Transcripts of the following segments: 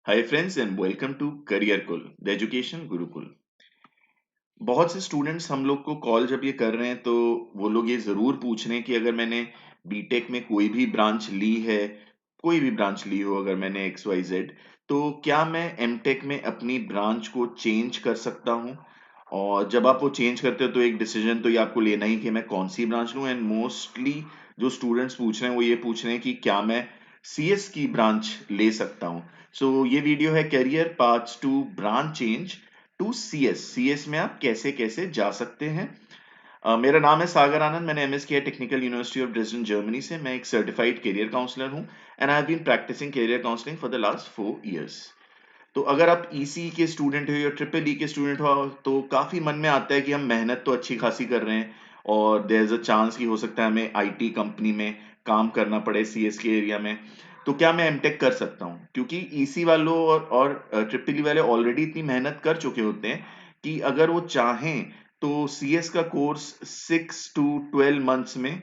Hi friends and welcome to career कुल the education gurukul. बहुत से स्टूडेंट्स हम लोग को कॉल जब ये कर रहे हैं तो वो लोग ये जरूर पूछ रहे हैं कि अगर मैंने बीटेक में कोई भी ब्रांच ली है, कोई भी ब्रांच ली हो, अगर मैंने एक्स वाई जेड, तो क्या मैं एमटेक में अपनी ब्रांच को चेंज कर सकता हूँ। और जब आप वो चेंज करते हो तो एक डिसीजन तो ये आपको लेना ही कि मैं कौन सी ब्रांच लूँ। एंड मोस्टली जो स्टूडेंट्स पूछ रहे हैं वो ये पूछ रहे हैं कि क्या मैं सीएस की ब्रांच ले सकता हूँ। सो ये वीडियो है career paths to branch change to CS. CS में आप कैसे कैसे जा सकते हैं। मेरा नाम है सागर आनंद। मैंने एमएस किया technical university of Dresden Germany से। मैं एक सर्टिफाइड करियर काउंसलर हूं and I have been practising career counselling for the last 4 years. तो अगर आप ईसी के स्टूडेंट हो या ट्रिपल ई के स्टूडेंट हो तो काफी मन में आता है कि हम मेहनत तो अच्छी खासी कर रहे हैं और देयर इज अ चांस कि हो सकता है हमें आईटी कंपनी में काम करना पड़े सीएस के एरिया में। तो क्या मैं एमटेक कर सकता हूँ, क्योंकि ईसी वालों और ट्रिपल ई वाले ऑलरेडी इतनी मेहनत कर चुके होते हैं कि अगर वो चाहें तो सीएस का कोर्स 6 to 12 मंथ्स में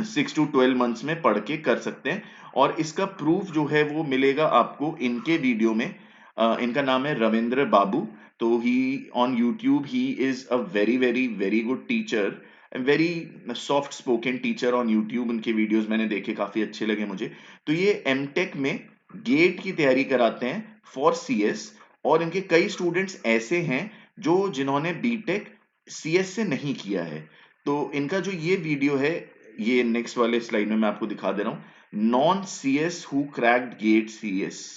6 to 12 मंथ्स में पढ़ के कर सकते हैं। और इसका प्रूफ जो है वो मिलेगा आपको इनके वीडियो में। इनका नाम है रविंद्र बाबू। तो he on YouTube he is a very very very good teacher, very soft spoken teacher on YouTube. उनके वीडियोस मैंने देखे, काफी अच्छे लगे मुझे। तो ये एमटेक में गेट की तैयारी कराते हैं फॉर सीएस। और इनके कई स्टूडेंट्स ऐसे हैं जो जिन्होंने बीटेक सीएस से नहीं किया है। तो इनका जो ये वीडियो है, ये नेक्स्ट वाले स्लाइड में मैं आपको दिखा दे रहा हूं, non CS who cracked GATE CS.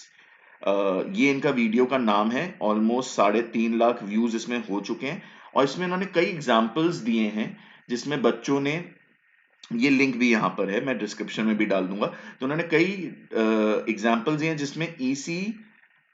ये इनका वीडियो का नाम है। ऑलमोस्ट 3.5 लाख व्यूज इसमें हो चुके हैं। और इसमें इन्होंने कई एग्जाम्पल्स दिए हैं जिसमें बच्चों ने, ये लिंक भी यहाँ पर है, मैं डिस्क्रिप्शन में भी डाल दूंगा। तो उन्होंने कई एग्जाम्पल्स दिए हैं जिसमें ईसी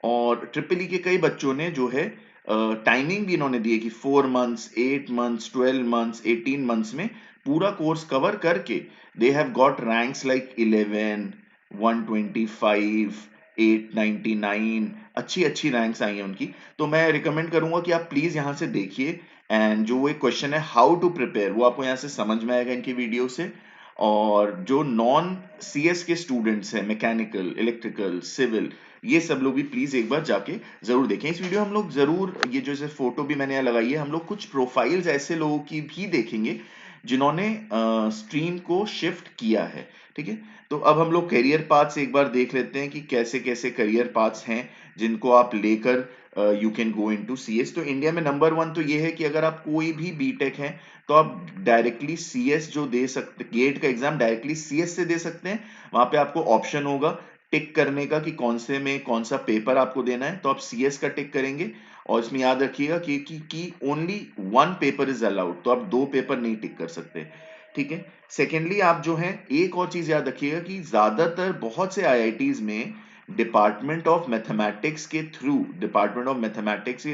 और ट्रिपल ई के कई बच्चों ने जो है टाइमिंग भी इन्होंने दी है कि 4 मंथ्स, 8 मंथ्स, 12 मंथ्स, 18 मंथ्स में पूरा कोर्स कवर करके they have got ranks like 11, 125, 899। अच्छी अच्छी रैंक्स आई हैं उनकी। तो मैं रिकमेंड करूंगा कि आप प्लीज यहां से देखिए। एंड जो एक क्वेश्चन है हाउ टू प्रिपेयर, वो आपको यहाँ से समझ में आएगा इनकी वीडियो से। और जो नॉन सीएस के स्टूडेंट्स हैं, मैकेनिकल, इलेक्ट्रिकल, सिविल, ये सब लोग भी प्लीज एक बार जाके जरूर देखें इस वीडियो। हम लोग जरूर, ये जो फोटो भी मैंने यहाँ लगाई है, हम लोग कुछ प्रोफाइल्स ऐसे लोगों की भी देखेंगे जिन्होंने स्ट्रीम को शिफ्ट किया है। ठीक है, तो अब हम लोग करियर पाथ्स एक बार देख लेते हैं कि कैसे कैसे करियर पाथ्स हैं जिनको आप लेकर you can go into CS. तो इंडिया में नंबर 1 तो ये है कि अगर आप कोई भी बीटेक है तो आप डायरेक्टली सीएस जो दे सकते, गेट का एग्जाम डायरेक्टली सीएस से दे सकते हैं। वहां पे आपको ऑप्शन होगा टिक करने का कि कौन से में कौन सा पेपर आपको देना है, तो आप सीएस का टिक करेंगे। और इसमें याद रखिएगा कि ओनली 1 पेपर इज अलाउड, तो आप 2 पेपर नहीं टिक कर सकते। ठीक है। सेकेंडली, आप जो है एक और चीज याद रखिएगा कि ज्यादातर बहुत से आईआईटीज में डिपार्टमेंट ऑफ मैथमेटिक्स के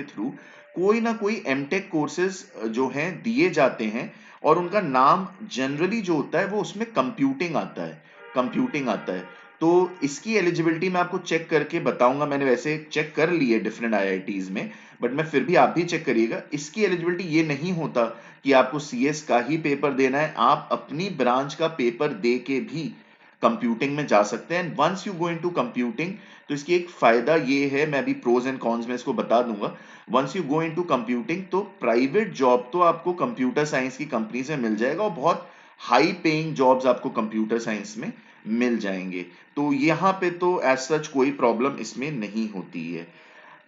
थ्रू कोई ना कोई एमटेक कोर्सेज जो हैं दिए जाते हैं। और उनका नाम जनरली जो होता है वो उसमें कंप्यूटिंग आता है। तो इसकी एलिजिबिलिटी मैं आपको चेक करके बताऊंगा। मैंने वैसे चेक कर ली है डिफरेंट आईआईटीज में, बट मैं फिर भी आप भी चेक करिएगा। इसकी एलिजिबिलिटी ये नहीं होता कि आपको सीएस का ही पेपर देना है, आप अपनी ब्रांच का पेपर दे के भी कंप्यूटिंग में जा सकते हैं। Once you go into computing, तो इसकी एक फायदा ये है, मैं भी प्रोज एंड कॉन्स में इसको बता दूंगा। Once you go into computing तो प्राइवेट जॉब तो आपको कंप्यूटर साइंस की कंपनी से मिल जाएगा और बहुत हाई पेइंग जॉब्स आपको कंप्यूटर साइंस में मिल जाएंगे। तो यहाँ पे तो एज सच कोई प्रॉब्लम इसमें नहीं होती है।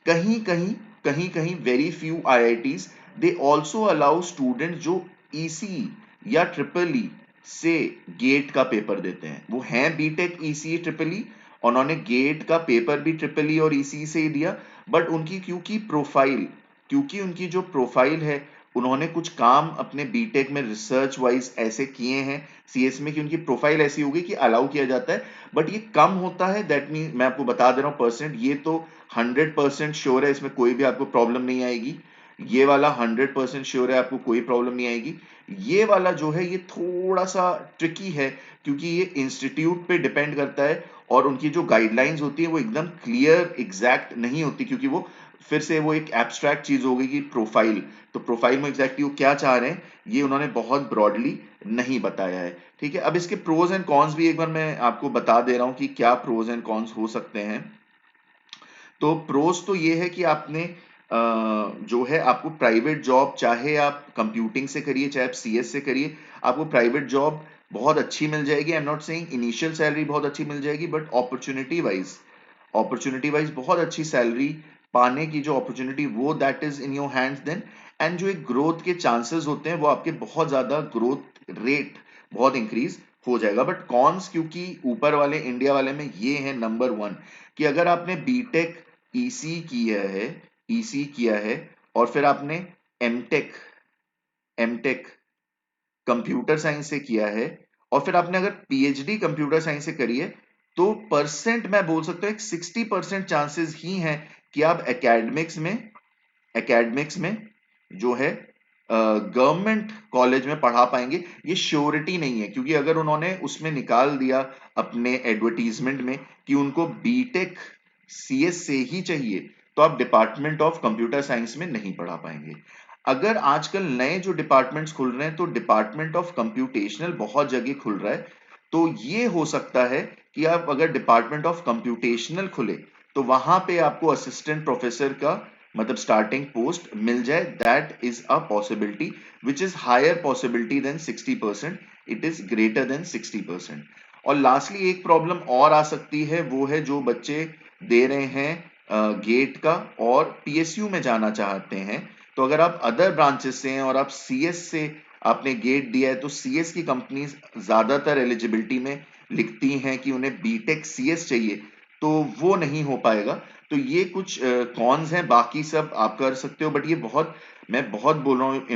कहीं कहीं very few IITs they also allow student जो ईसी या ट्रिपल ई से गेट का पेपर देते हैं। वो हैं बीटेक ईसी ट्रिपल ई, उन्होंने गेट का पेपर भी ट्रिपल ई और ईसी से ही दिया। बट उनकी क्योंकि उनकी जो प्रोफाइल है, उन्होंने कुछ काम अपने बीटेक में रिसर्च वाइज ऐसे किए हैं सीएस में कि उनकी प्रोफाइल ऐसी होगी कि अलाउ किया जाता है। बट ये कम होता है, दैट मीन मैं आपको बता दे रहा हूं परसेंट। ये तो 100% श्योर है, इसमें कोई भी आपको प्रॉब्लम नहीं आएगी। ये वाला 100% श्योर है, आपको कोई प्रॉब्लम नहीं आएगी। ये वाला जो है ये थोड़ा सा ट्रिकी है, क्योंकि ये इंस्टीट्यूट पे डिपेंड करता है और उनकी जो गाइडलाइंस होती है वो एकदम क्लियर एग्जैक्ट नहीं होती, क्योंकि वो फिर से वो एक एब्स्ट्रैक्ट चीज हो गई कि प्रोफाइल। तो प्रोफाइल में एग्जैक्टली वो क्या चाह रहे हैं ये उन्होंने बहुत ब्रॉडली नहीं बताया है। ठीक है, अब इसके प्रोज एंड कॉन्स भी एक बार मैं आपको बता दे रहा हूं कि क्या प्रोज एंड कॉन्स हो सकते हैं। तो प्रोस तो ये है कि आपने जो है आपको प्राइवेट जॉब, चाहे आप कंप्यूटिंग से करिए चाहे आप सीएस से करिए, आपको प्राइवेट जॉब बहुत अच्छी मिल जाएगी। I am not saying initial salary बहुत अच्छी मिल जाएगी, बट अपॉर्चुनिटी वाइज बहुत अच्छी सैलरी पाने की जो अपॉर्चुनिटी, वो that is in your hands then. And जो एक ग्रोथ के चांसेस होते हैं वो आपके बहुत ज्यादा, ग्रोथ रेट बहुत इंक्रीज हो जाएगा। बट कॉन्स, क्योंकि ऊपर वाले इंडिया वाले में ये है नंबर वन, कि अगर आपने बीटेक ईसी किया है और फिर आपने एमटेक एमटेक कंप्यूटर साइंस से किया है और फिर आपने अगर पीएचडी कंप्यूटर साइंस से करी है, तो परसेंट मैं बोल सकता हूँ 60% चांसेस ही हैं कि आप एकेडमिक्स में जो है गवर्नमेंट कॉलेज में पढ़ा पाएंगे। ये श्योरिटी नहीं है, क्योंकि अगर उन्होंने उसमें निकाल दिया अपने एडवर्टीजमेंट में कि उनको बीटेक सीएस से ही चाहिए, तो आप डिपार्टमेंट ऑफ कंप्यूटर साइंस में नहीं पढ़ा पाएंगे। अगर आजकल नए जो डिपार्टमेंट्स खुल रहे हैं, तो डिपार्टमेंट ऑफ कंप्यूटेशनल बहुत जगह खुल रहा है, तो ये हो सकता है कि आप अगर डिपार्टमेंट ऑफ कंप्यूटेशनल खुले तो वहां पे आपको असिस्टेंट प्रोफेसर का मतलब स्टार्टिंग पोस्ट मिल जाए। That is a possibility which is higher possibility than 60%, it is greater than 60%। और लास्टली एक प्रॉब्लम और आ सकती है, वो है जो बच्चे दे रहे हैं गेट का और पीएसयू में जाना चाहते हैं, तो अगर आप अदर ब्रांचेस से हैं और आप सीएस से आपने गेट दिया है, तो सीएस की कंपनीज ज्यादातर एलिजिबिलिटी में लिखती हैं कि उन्हें बीटेक सीएस चाहिए, तो वो नहीं हो पाएगा। तो ये कुछ कॉन्स हैं, बाकी सब आप कर सकते हो। बट ये बहुत, मैं बहुत बोल रहा हूँ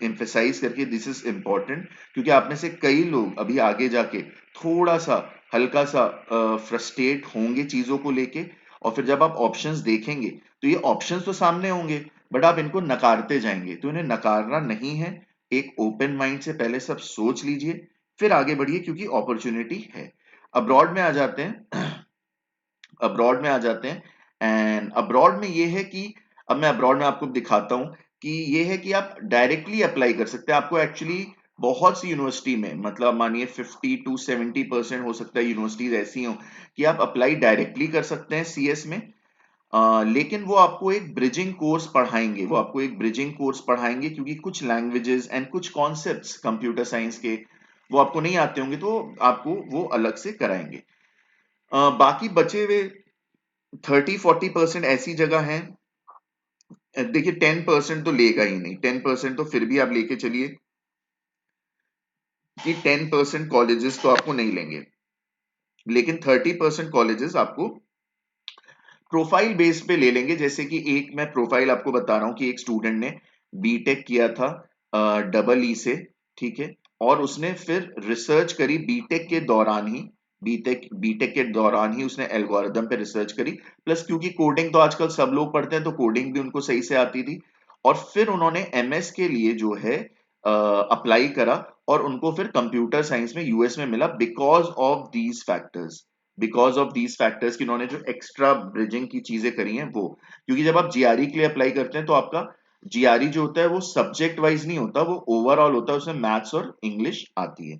एम्फेसाइज करके, दिस इज इंपॉर्टेंट, क्योंकि आप में से कई लोग अभी आगे जाके थोड़ा सा हल्का सा फ्रस्ट्रेट होंगे चीजों को लेके, और फिर जब आप ऑप्शंस देखेंगे तो ये ऑप्शंस तो सामने होंगे, बट आप इनको नकारते जाएंगे। तो इन्हें नकारना नहीं है, एक ओपन माइंड से पहले सब सोच लीजिए, फिर आगे बढ़िए, क्योंकि अपॉर्चुनिटी है। अब्रॉड में आ जाते हैं अब्रॉड में आ जाते हैं एंड अब्रॉड में ये है कि, अब मैं अब्रॉड में आपको दिखाता हूं कि ये है कि आप डायरेक्टली अप्लाई कर सकते हैं। आपको एक्चुअली बहुत सी यूनिवर्सिटी में, मतलब मानिए 50 to 70% हो सकता है यूनिवर्सिटीज ऐसी हो कि आप अप्लाई डायरेक्टली कर सकते हैं सीएस में। लेकिन वो आपको एक ब्रिजिंग कोर्स पढ़ाएंगे, क्योंकि कुछ लैंग्वेजेस एंड कुछ कॉन्सेप्ट्स कंप्यूटर साइंस के वो आपको नहीं आते होंगे, तो आपको वो अलग से कराएंगे। बाकी बचे हुए 30-40% ऐसी जगह हैं, देखिए 10% तो लेगा ही नहीं, 10% तो फिर भी आप लेके चलिए कि 10% कॉलेजेस तो आपको नहीं लेंगे, लेकिन 30% कॉलेजेस आपको प्रोफाइल बेस पे ले लेंगे। जैसे कि एक मैं प्रोफाइल आपको बता रहा हूं कि एक स्टूडेंट ने बीटेक किया था डबल ई से, ठीक है, और उसने फिर रिसर्च करी बीटेक के दौरान ही, बीटेक के दौरान ही उसने एल्गोरिदम पे रिसर्च करी, प्लस क्योंकि कोडिंग तो आजकल सब लोग पढ़ते हैं, तो कोडिंग भी उनको सही से आती थी। और फिर उन्होंने एमएस के लिए जो है अप्लाई करा, और उनको फिर कंप्यूटर साइंस में यूएस में मिला, बिकॉज ऑफ दीज फैक्टर्स कि उन्होंने जो एक्स्ट्रा ब्रिजिंग की चीजें करी हैं वो। क्योंकि जब आप जीआरई के लिए अप्लाई करते हैं, तो आपका जीआरई जो होता है वो सब्जेक्ट वाइज नहीं होता, वो ओवरऑल होता है, उसमें मैथ्स और इंग्लिश आती है।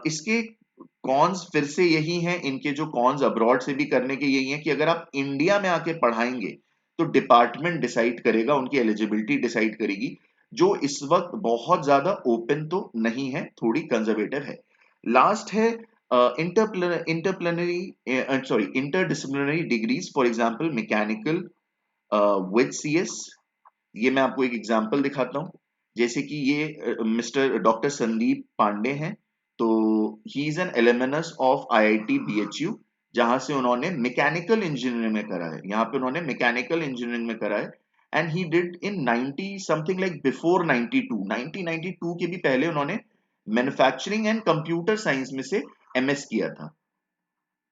इसके कॉन्स फिर से यही हैं, इनके जो कॉन्स अब्रॉड से भी करने के यही हैं कि अगर आप इंडिया में आके पढ़ाएंगे तो डिपार्टमेंट डिसाइड करेगा, उनकी एलिजिबिलिटी डिसाइड करेगी, जो इस वक्त बहुत ज्यादा ओपन तो नहीं है, थोड़ी कंजर्वेटिव है। लास्ट है interdisciplinary degrees, for example mechanical with CS. ये मैं आपको एक एग्जांपल दिखाता हूँ। जैसे कि ये मिस्टर डॉक्टर संदीप पांडे हैं, तो he is an alumnus of IIT BHU, जहां से उन्होंने मैकेनिकल इंजीनियरिंग में करा है, यहाँ पे उन्होंने मैकेनिकल इंजीनियरिंग में करा है। And he did in 90 something like before 92, 1992 के भी पहले उन्होंने मैन्युफैक्चरिंग एंड कंप्यूटर साइंस में से एमएस किया था।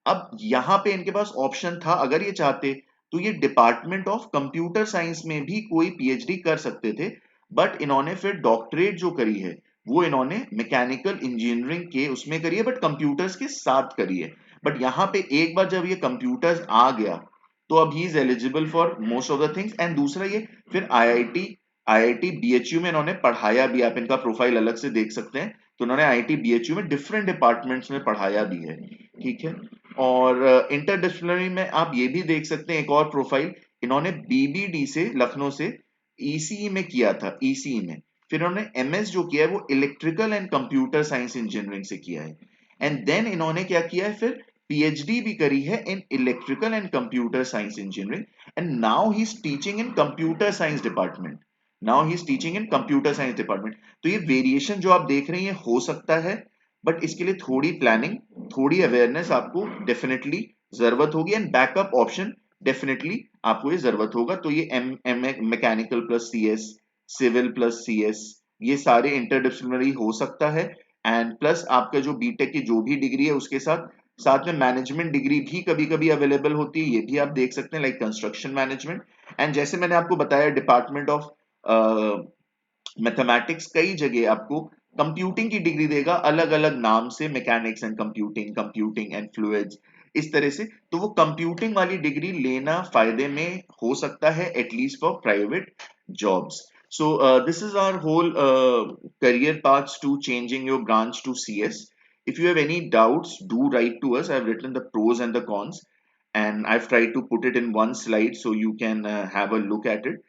अब यहाँ पे इनके पास ऑप्शन था, अगर ये चाहते तो ये डिपार्टमेंट ऑफ कंप्यूटर साइंस में भी कोई पीएचडी कर सकते थे, बट इन्होंने फिर डॉक्टरेट जो करी है वो इन्होंने मैकेनिकल इंजीनियरिंग के उसमें करी है, बट कंप्यूटर्स के साथ करी है। बट यहाँ पे एक बार जब ये कंप्यूटर्स आ गया, तो अब he is eligible for most of the things. And दूसरा ये फिर आईआईटी बीएचयू में इन्होंने पढ़ाया भी, आप इनका प्रोफाइल अलग से देख सकते हैं तो उन्होंने आईआईटी बीएचयू में डिफरेंट डिपार्टमेंट्स में पढ़ाया भी है, ठीक है। और इंटरडिसिप्लिनरी में आप ये भी देख सकते हैं एक और प्रोफाइल, इन्होंने बीबीडी से, लखनऊ से ईसीई में किया था, ईसीई में फिर उन्होंने एमएस जो किया है वो electrical and computer science engineering से किया है, एंड देन इन्होंने क्या किया है, फिर पीएचडी भी करी है in electrical and computer science engineering, and now he is teaching in computer science department, now he is teaching in computer science department. तो ये वेरिएशन जो आप देख रही हैं हो सकता है, बट इसके लिए थोड़ी प्लानिंग, थोड़ी अवेयरनेस आपको डेफिनेटली जरूरत होगी, एंड बैकअप ऑप्शन डेफिनेटली आपको ये जरूरत होगा। तो ये M M mechanical plus CS, civil plus CS, ये सारे इंटरडिसिप्लिनरी हो सकता है, एंड प्लस आपका जो बीटेक की जो भी डिग्री है उसके साथ साथ में मैनेजमेंट डिग्री भी कभी कभी अवेलेबल होती है, ये भी आप देख सकते हैं, लाइक कंस्ट्रक्शन मैनेजमेंट। एंड जैसे मैंने आपको बताया डिपार्टमेंट ऑफ मैथमेटिक्स कई जगह आपको कंप्यूटिंग की डिग्री देगा अलग अलग नाम से, mechanics and computing, computing and fluids, इस तरह से। तो वो कंप्यूटिंग वाली डिग्री लेना फायदे में हो सकता है, at least for private jobs. So this is our whole career paths to changing your branch to CS. If you have any doubts, do write to us. I've written the pros and the cons, and I've tried to put it in one slide so you can have a look at it.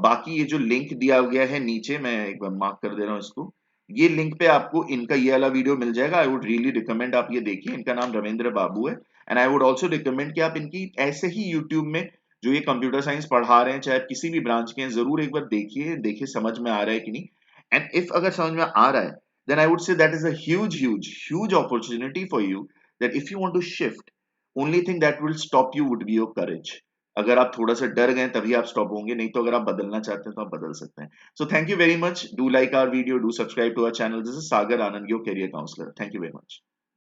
बाकी ये जो link दिया गया है नीचे, मैं एक बार mark कर दे रहा हूँ इसको, ये लिंक पे आपको इनका ये वाला वीडियो मिल जाएगा। आई वुड रियली रिकमेंड आप ये देखिए, इनका नाम रविंद्र बाबू है, and I would also recommend कि आप इनकी ऐसे ही यूट्यूब में जो ये कंप्यूटर साइंस पढ़ा रहे हैं, चाहे किसी भी ब्रांच के हैं, जरूर एक बार देखिए, देखिए समझ में आ रहा है कि नहीं। एंड इफ अगर समझ में आ रहा है, then I would say that is a huge huge huge opportunity for you, that if you want to shift, only thing that will stop you would be your courage. अगर आप थोड़ा सा डर गए तभी आप स्टॉप होंगे, नहीं तो अगर आप बदलना चाहते हैं तो आप बदल सकते हैं। So thank you very much, do like our video, do subscribe to our channel. This is Sagar Anand, your career counsellor. Thank you very much.